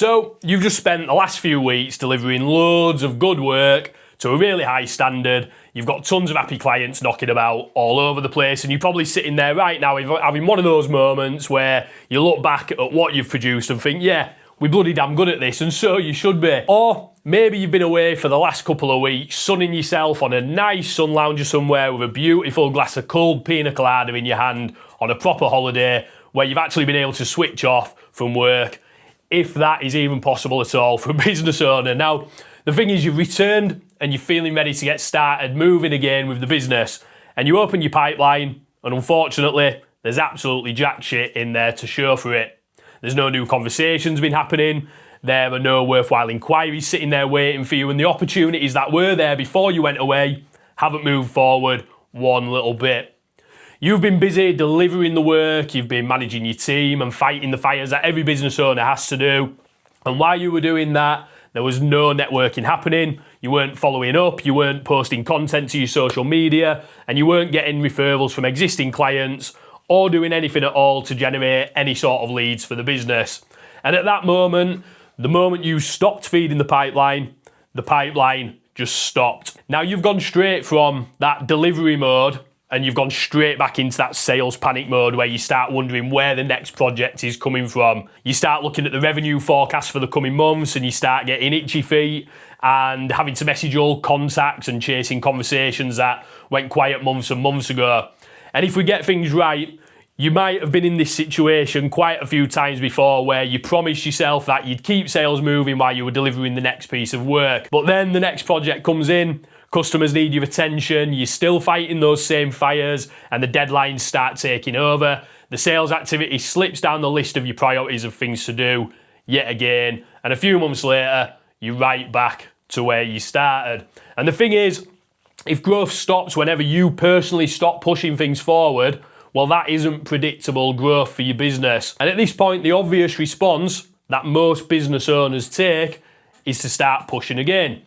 So you've just spent the last few weeks delivering loads of good work to a really high standard. You've got tons of happy clients knocking about all over the place, and you're probably sitting there right now having one of those moments where you look back at what you've produced and think, yeah, we're bloody damn good at this, and so you should be. Or maybe you've been away for the last couple of weeks, sunning yourself on a nice sun lounger somewhere with a beautiful glass of cold pina colada in your hand on a proper holiday where you've actually been able to switch off from work, if that is even possible at all for a business owner. Now, the thing is, you've returned and you're feeling ready to get started moving again with the business, and you open your pipeline, and unfortunately, there's absolutely jack shit in there to show for it. There's no new conversations been happening, there are no worthwhile inquiries sitting there waiting for you, and the opportunities that were there before you went away haven't moved forward one little bit. You've been busy delivering the work, you've been managing your team and fighting the fires that every business owner has to do. And while you were doing that, there was no networking happening. You weren't following up, you weren't posting content to your social media, and you weren't getting referrals from existing clients or doing anything at all to generate any sort of leads for the business. And at that moment, the moment you stopped feeding the pipeline just stopped. Now you've gone straight from that delivery mode and you've gone straight back into that sales panic mode where you start wondering where the next project is coming from. You start looking at the revenue forecast for the coming months and you start getting itchy feet and having to message old contacts and chasing conversations that went quiet months and months ago. And if we get things right, you might have been in this situation quite a few times before where you promised yourself that you'd keep sales moving while you were delivering the next piece of work. But then the next project comes in, customers need your attention, you're still fighting those same fires, and the deadlines start taking over. The sales activity slips down the list of your priorities of things to do yet again, and a few months later, you're right back to where you started. And the thing is, if growth stops whenever you personally stop pushing things forward, well, that isn't predictable growth for your business. And at this point, the obvious response that most business owners take is to start pushing again.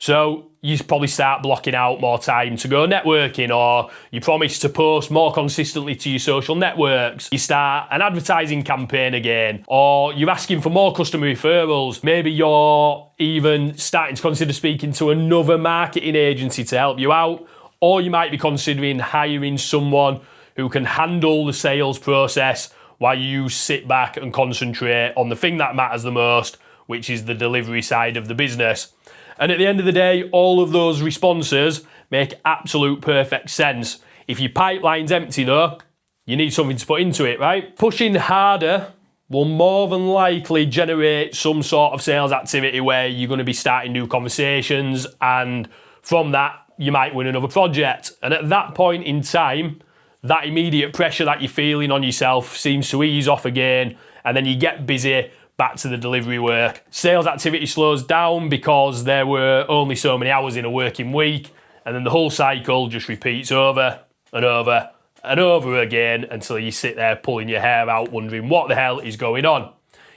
So you probably start blocking out more time to go networking, or you promise to post more consistently to your social networks. You start an advertising campaign again, or you're asking for more customer referrals. Maybe you're even starting to consider speaking to another marketing agency to help you out, or you might be considering hiring someone who can handle the sales process while you sit back and concentrate on the thing that matters the most, which is the delivery side of the business. And at the end of the day, all of those responses make absolute perfect sense. If your pipeline's empty though, you need something to put into it, right? Pushing harder will more than likely generate some sort of sales activity where you're going to be starting new conversations, and from that, you might win another project. And at that point in time, that immediate pressure that you're feeling on yourself seems to ease off again, and then you get busy back to the delivery work. Sales activity slows down because there were only so many hours in a working week, and then the whole cycle just repeats over and over and over again until you sit there pulling your hair out wondering what the hell is going on.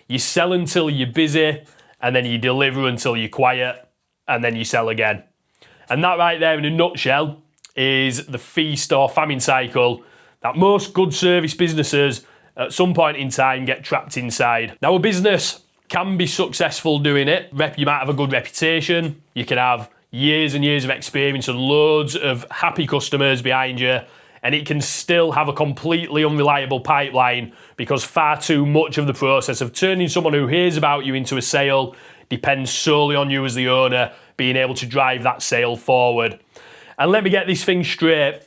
You sell until you're busy, and then you deliver until you're quiet, and then you sell again. And that right there in a nutshell is the feast or famine cycle that most good service businesses at some point in time get trapped inside. Now, a business can be successful doing it. You might have a good reputation, you can have years and years of experience and loads of happy customers behind you, and it can still have a completely unreliable pipeline because far too much of the process of turning someone who hears about you into a sale depends solely on you as the owner being able to drive that sale forward. And let me get this thing straight.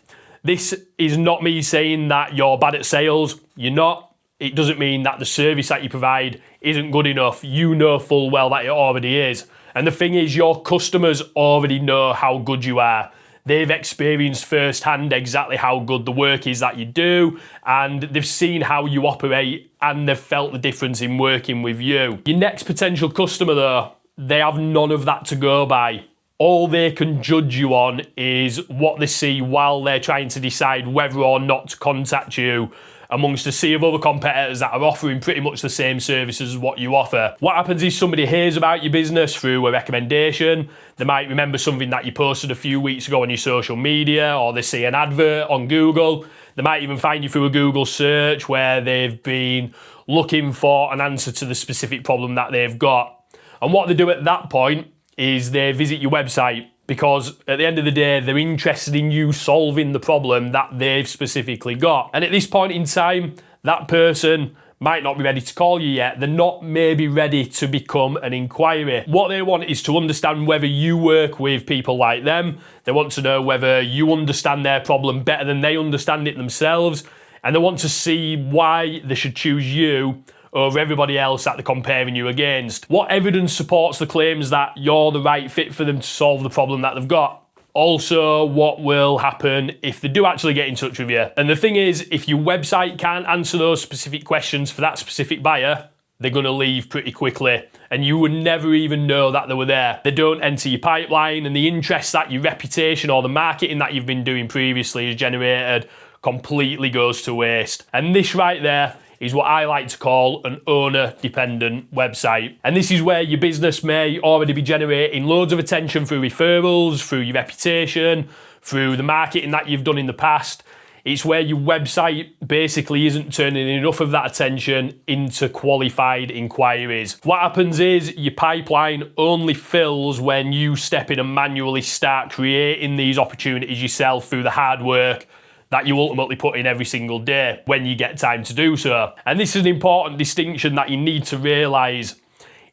This is not me saying that you're bad at sales. You're not. It doesn't mean that the service that you provide isn't good enough. You know full well that it already is. And the thing is, your customers already know how good you are. They've experienced firsthand exactly how good the work is that you do, and they've seen how you operate, and they've felt the difference in working with you. Your next potential customer though, they have none of that to go by. All they can judge you on is what they see while they're trying to decide whether or not to contact you amongst a sea of other competitors that are offering pretty much the same services as what you offer. What happens is somebody hears about your business through a recommendation. They might remember something that you posted a few weeks ago on your social media, or they see an advert on Google. They might even find you through a Google search where they've been looking for an answer to the specific problem that they've got. And what they do at that point is they visit your website, because at the end of the day, they're interested in you solving the problem that they've specifically got. And at this point in time, that person might not be ready to call you yet. They're not maybe ready to become an inquiry. What they want is to understand whether you work with people like them. They want to know whether you understand their problem better than they understand it themselves. And they want to see why they should choose you over everybody else that they're comparing you against. What evidence supports the claims that you're the right fit for them to solve the problem that they've got? Also, what will happen if they do actually get in touch with you? And the thing is, if your website can't answer those specific questions for that specific buyer, they're going to leave pretty quickly, and you would never even know that they were there. They don't enter your pipeline, and the interest that your reputation or the marketing that you've been doing previously has generated completely goes to waste. And this right there is what I like to call an owner-dependent website. And this is where your business may already be generating loads of attention through referrals, through your reputation, through the marketing that you've done in the past. It's where your website basically isn't turning enough of that attention into qualified inquiries. What happens is your pipeline only fills when you step in and manually start creating these opportunities yourself through the hard work that you ultimately put in every single day when you get time to do so. And this is an important distinction that you need to realise.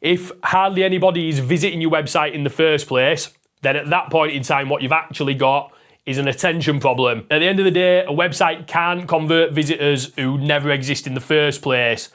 If hardly anybody is visiting your website in the first place, then at that point in time, what you've actually got is an attention problem. At the end of the day, a website can't convert visitors who never exist in the first place.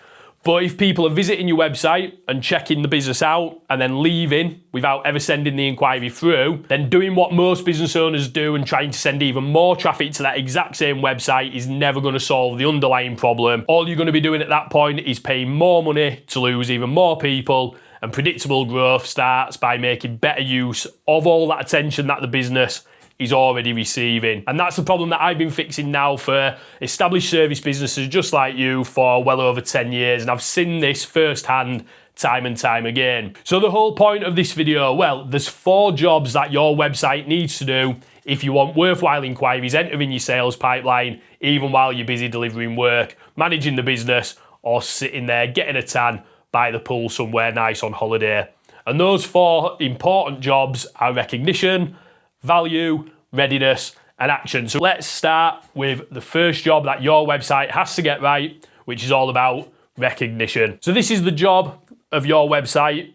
But if people are visiting your website and checking the business out and then leaving without ever sending the inquiry through, then doing what most business owners do and trying to send even more traffic to that exact same website is never going to solve the underlying problem. All you're going to be doing at that point is paying more money to lose even more people, and predictable growth starts by making better use of all that attention that the business is already receiving. And that's the problem that I've been fixing now for established service businesses just like you for well over 10 years. And I've seen this firsthand time and time again. So the whole point of this video, well, there's 4 jobs that your website needs to do if you want worthwhile inquiries entering your sales pipeline, even while you're busy delivering work, managing the business, or sitting there getting a tan by the pool somewhere nice on holiday. And those 4 important jobs are recognition, value, readiness, and action. So let's start with the first job that your website has to get right, which is all about recognition. So this is the job of your website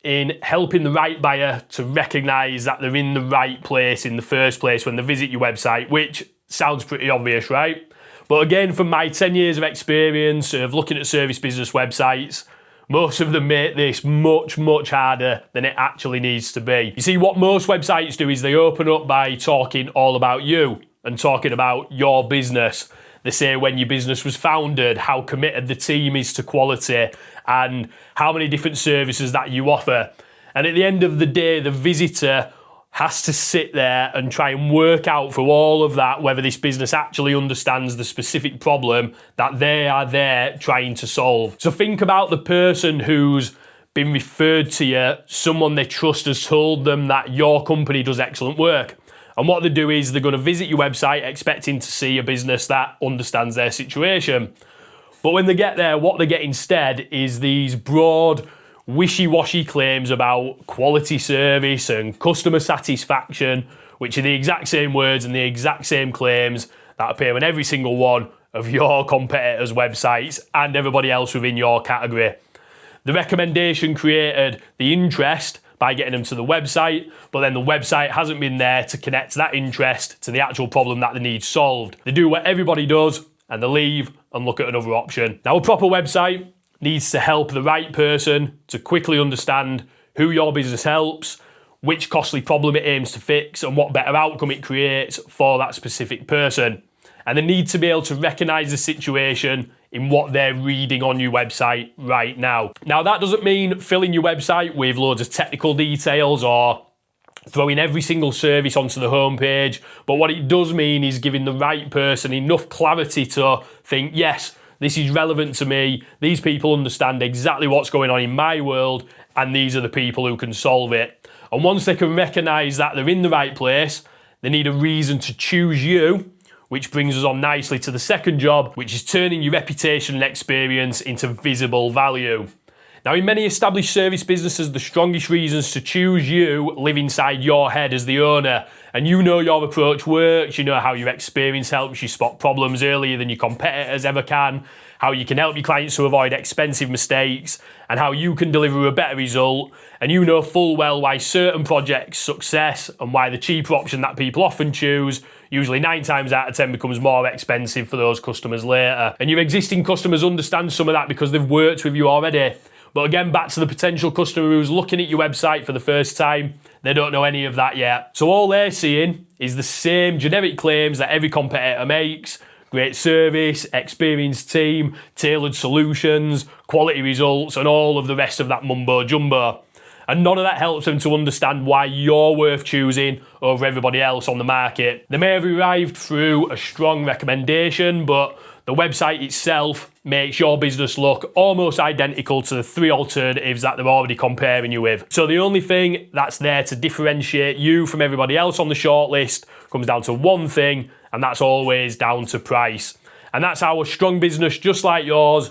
in helping the right buyer to recognize that they're in the right place in the first place when they visit your website, which sounds pretty obvious, right? But again, from my 10 years of experience of looking at service business websites, most of them make this much, much harder than it actually needs to be. You see, what most websites do is they open up by talking all about you and talking about your business. They say when your business was founded, how committed the team is to quality, and how many different services that you offer. And at the end of the day, the visitor has to sit there and try and work out through all of that whether this business actually understands the specific problem that they are there trying to solve. So think about the person who's been referred to you, someone they trust has told them that your company does excellent work. And what they do is they're going to visit your website expecting to see a business that understands their situation. But when they get there, what they get instead is these broad, wishy-washy claims about quality service and customer satisfaction, which are the exact same words and the exact same claims that appear on every single one of your competitors' websites and everybody else within your category. The recommendation created the interest by getting them to the website, but then the website hasn't been there to connect that interest to the actual problem that they need solved. They do what everybody does and they leave and look at another option. Now, a proper website needs to help the right person to quickly understand who your business helps, which costly problem it aims to fix, and what better outcome it creates for that specific person. And they need to be able to recognise the situation in what they're reading on your website right now. Now, that doesn't mean filling your website with loads of technical details or throwing every single service onto the homepage, but what it does mean is giving the right person enough clarity to think, yes, this is relevant to me, these people understand exactly what's going on in my world, and these are the people who can solve it. And once they can recognise that they're in the right place, they need a reason to choose you, which brings us on nicely to the second job, which is turning your reputation and experience into visible value. Now, in many established service businesses, the strongest reasons to choose you live inside your head as the owner. And you know your approach works, you know how your experience helps you spot problems earlier than your competitors ever can, how you can help your clients to avoid expensive mistakes, and how you can deliver a better result. And you know full well why certain projects' success and why the cheaper option that people often choose, usually 9 times out of 10, becomes more expensive for those customers later. And your existing customers understand some of that because they've worked with you already. But again, back to the potential customer who's looking at your website for the first time, they don't know any of that yet. So all they're seeing is the same generic claims that every competitor makes: great service, experienced team, tailored solutions, quality results, and all of the rest of that mumbo jumbo. And none of that helps them to understand why you're worth choosing over everybody else on the market. They may have arrived through a strong recommendation, but the website itself makes your business look almost identical to the 3 alternatives that they're already comparing you with. So the only thing that's there to differentiate you from everybody else on the shortlist comes down to one thing, and that's always down to price. And that's how a strong business just like yours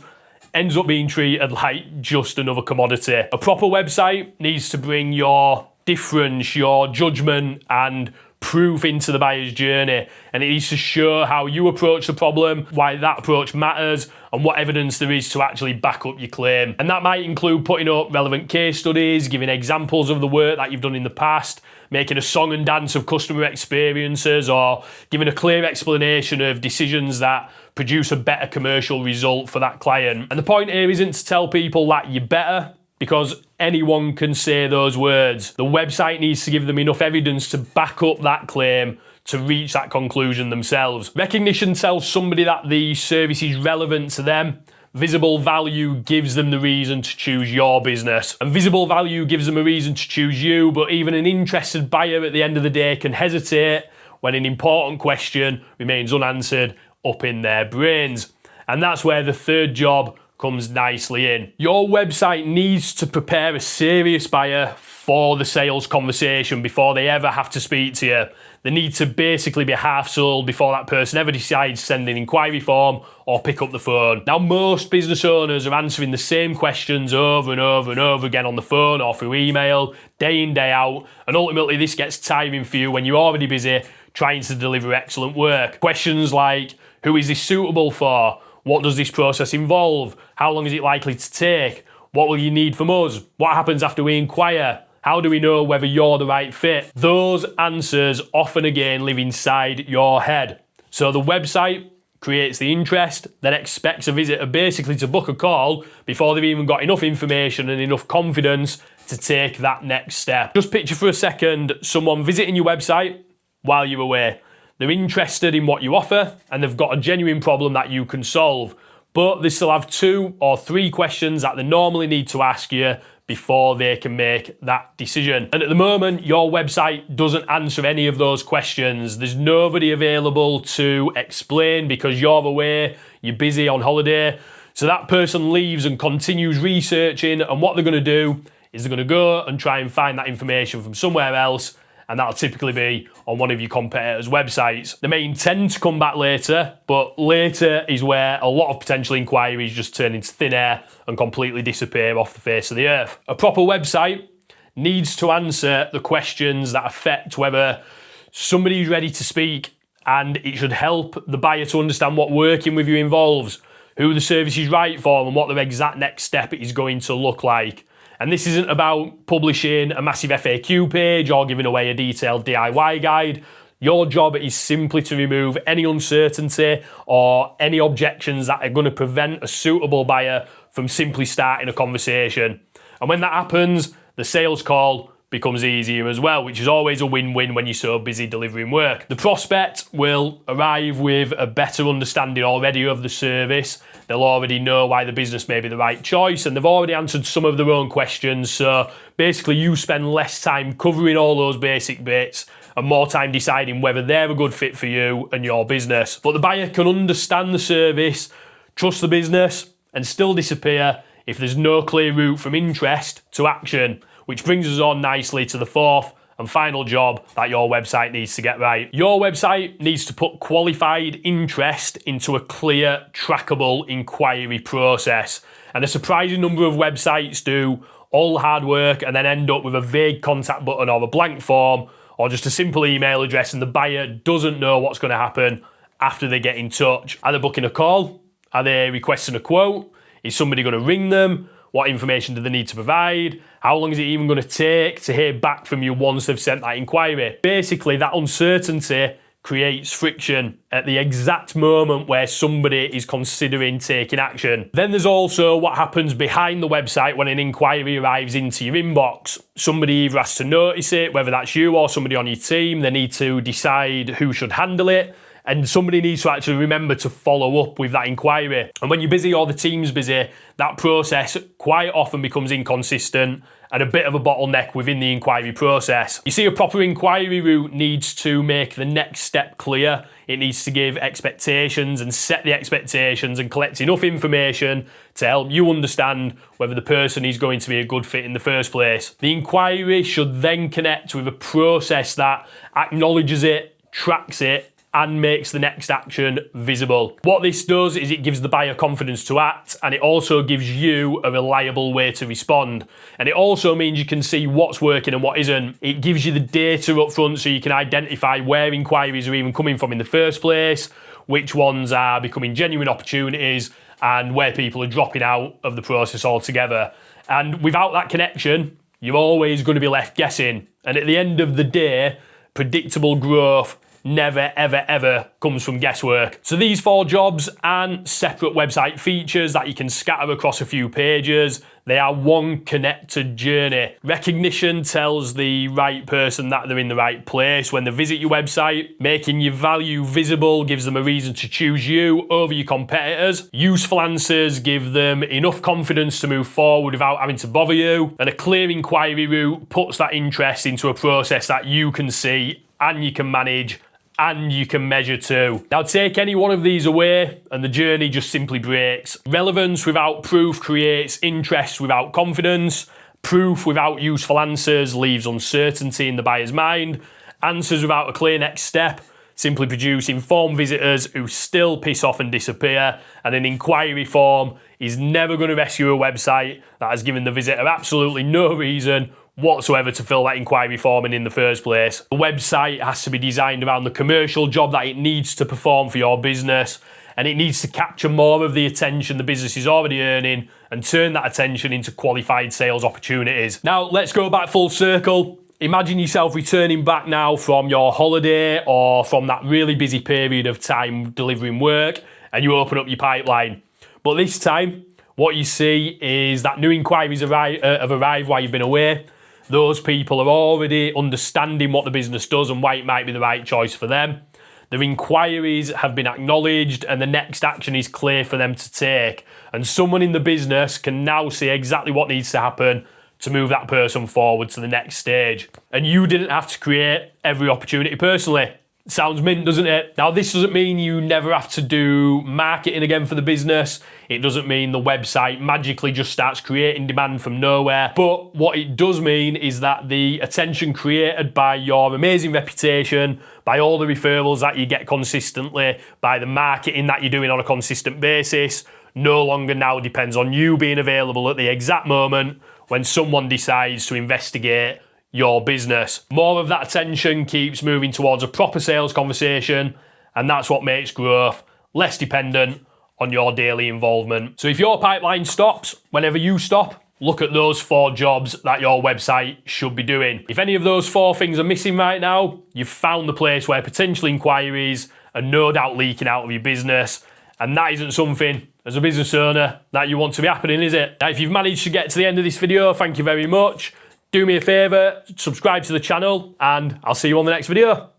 ends up being treated like just another commodity. A proper website needs to bring your difference, your judgment, and proof into the buyer's journey, and it needs to show how you approach the problem, why that approach matters, and what evidence there is to actually back up your claim. And that might include putting up relevant case studies, giving examples of the work that you've done in the past, making a song and dance of customer experiences, or giving a clear explanation of decisions that produce a better commercial result for that client. And the point here isn't to tell people that you're better, because anyone can say those words. The website needs to give them enough evidence to back up that claim to reach that conclusion themselves. Recognition tells somebody that the service is relevant to them. Visible value gives them the reason to choose your business. And visible value gives them a reason to choose you, but even an interested buyer at the end of the day can hesitate when an important question remains unanswered up in their brains. And that's where the third job comes nicely in. Your website needs to prepare a serious buyer for the sales conversation before they ever have to speak to you. They need to basically be half sold before that person ever decides to send an inquiry form or pick up the phone. Now, most business owners are answering the same questions over and over and over again on the phone or through email, day in, day out, and ultimately this gets tiring for you when you're already busy trying to deliver excellent work. Questions like, who is this suitable for? What does this process involve? How long is it likely to take? What will you need from us? What happens after we inquire? How do we know whether you're the right fit? Those answers often again live inside your head. So the website creates the interest, then expects a visitor basically to book a call before they've even got enough information and enough confidence to take that next step. Just picture for a second someone visiting your website while you're away. They're interested in what you offer and they've got a genuine problem that you can solve, but they still have 2 or 3 questions that they normally need to ask you before they can make that decision. And at the moment, your website doesn't answer any of those questions. There's nobody available to explain because you're away, you're busy on holiday. So that person leaves and continues researching, and what they're going to do is they're going to go and try and find that information from somewhere else, and that'll typically be on one of your competitors' websites. They may intend to come back later, but later is where a lot of potential inquiries just turn into thin air and completely disappear off the face of the earth. A proper website needs to answer the questions that affect whether somebody's ready to speak, and it should help the buyer to understand what working with you involves, who the service is right for, and what their exact next step is going to look like. And this isn't about publishing a massive FAQ page or giving away a detailed DIY guide. Your job is simply to remove any uncertainty or any objections that are going to prevent a suitable buyer from simply starting a conversation. And when that happens, the sales call becomes easier as well, which is always a win-win when you're so busy delivering work. The prospect will arrive with a better understanding already of the service. They'll already know why the business may be the right choice, and they've already answered some of their own questions. So basically you spend less time covering all those basic bits and more time deciding whether they're a good fit for you and your business. But the buyer can understand the service, trust the business, and still disappear if there's no clear route from interest to action, which brings us on nicely to the fourth and final job that your website needs to get right. Your website needs to put qualified interest into a clear, trackable inquiry process. And a surprising number of websites do all the hard work and then end up with a vague contact button or a blank form or just a simple email address, and the buyer doesn't know what's going to happen after they get in touch. Are they booking a call? Are they requesting a quote? Is somebody going to ring them? What information do they need to provide? How long is it even going to take to hear back from you once they've sent that inquiry? Basically, that uncertainty creates friction at the exact moment where somebody is considering taking action. Then there's also what happens behind the website when an inquiry arrives into your inbox. Somebody either has to notice it, whether that's you or somebody on your team. They need to decide who should handle it. And somebody needs to actually remember to follow up with that inquiry. And when you're busy or the team's busy, that process quite often becomes inconsistent and a bit of a bottleneck within the inquiry process. You see, a proper inquiry route needs to make the next step clear. It needs to give expectations and set the expectations and collect enough information to help you understand whether the person is going to be a good fit in the first place. The inquiry should then connect with a process that acknowledges it, tracks it, and makes the next action visible. What this does is it gives the buyer confidence to act, and it also gives you a reliable way to respond. And it also means you can see what's working and what isn't. It gives you the data up front so you can identify where inquiries are even coming from in the first place, which ones are becoming genuine opportunities, and where people are dropping out of the process altogether. And without that connection, you're always going to be left guessing. And at the end of the day, predictable growth never, ever, ever comes from guesswork. So these 4 jobs aren't separate website features that you can scatter across a few pages. They are one connected journey. Recognition tells the right person that they're in the right place when they visit your website. Making your value visible gives them a reason to choose you over your competitors. Useful answers give them enough confidence to move forward without having to bother you. And a clear inquiry route puts that interest into a process that you can see and you can manage and you can measure too. Now take any one of these away and the journey just simply breaks. Relevance without proof creates interest without confidence. Proof without useful answers leaves uncertainty in the buyer's mind. Answers without a clear next step simply produce informed visitors who still piss off and disappear. And an inquiry form is never going to rescue a website that has given the visitor absolutely no reason whatsoever to fill that inquiry form in the first place. The website has to be designed around the commercial job that it needs to perform for your business, and it needs to capture more of the attention the business is already earning and turn that attention into qualified sales opportunities. Now, let's go back full circle. Imagine yourself returning back now from your holiday or from that really busy period of time delivering work, and you open up your pipeline. But this time, what you see is that new inquiries have arrived while you've been away. Those people are already understanding what the business does and why it might be the right choice for them. Their inquiries have been acknowledged and the next action is clear for them to take. And someone in the business can now see exactly what needs to happen to move that person forward to the next stage. And you didn't have to create every opportunity personally. Sounds mint, doesn't it? Now, this doesn't mean you never have to do marketing again for the business. It doesn't mean the website magically just starts creating demand from nowhere. But what it does mean is that the attention created by your amazing reputation, by all the referrals that you get consistently, by the marketing that you're doing on a consistent basis, no longer now depends on you being available at the exact moment when someone decides to investigate your business. More of that attention keeps moving towards a proper sales conversation, and that's what makes growth less dependent on your daily involvement. So if your pipeline stops, whenever you stop, look at those 4 jobs that your website should be doing. If any of those 4 things are missing right now, you've found the place where potential inquiries are no doubt leaking out of your business, and that isn't something, as a business owner, that you want to be happening, is it? Now, if you've managed to get to the end of this video, thank you very much. Do me a favour, subscribe to the channel, and I'll see you on the next video.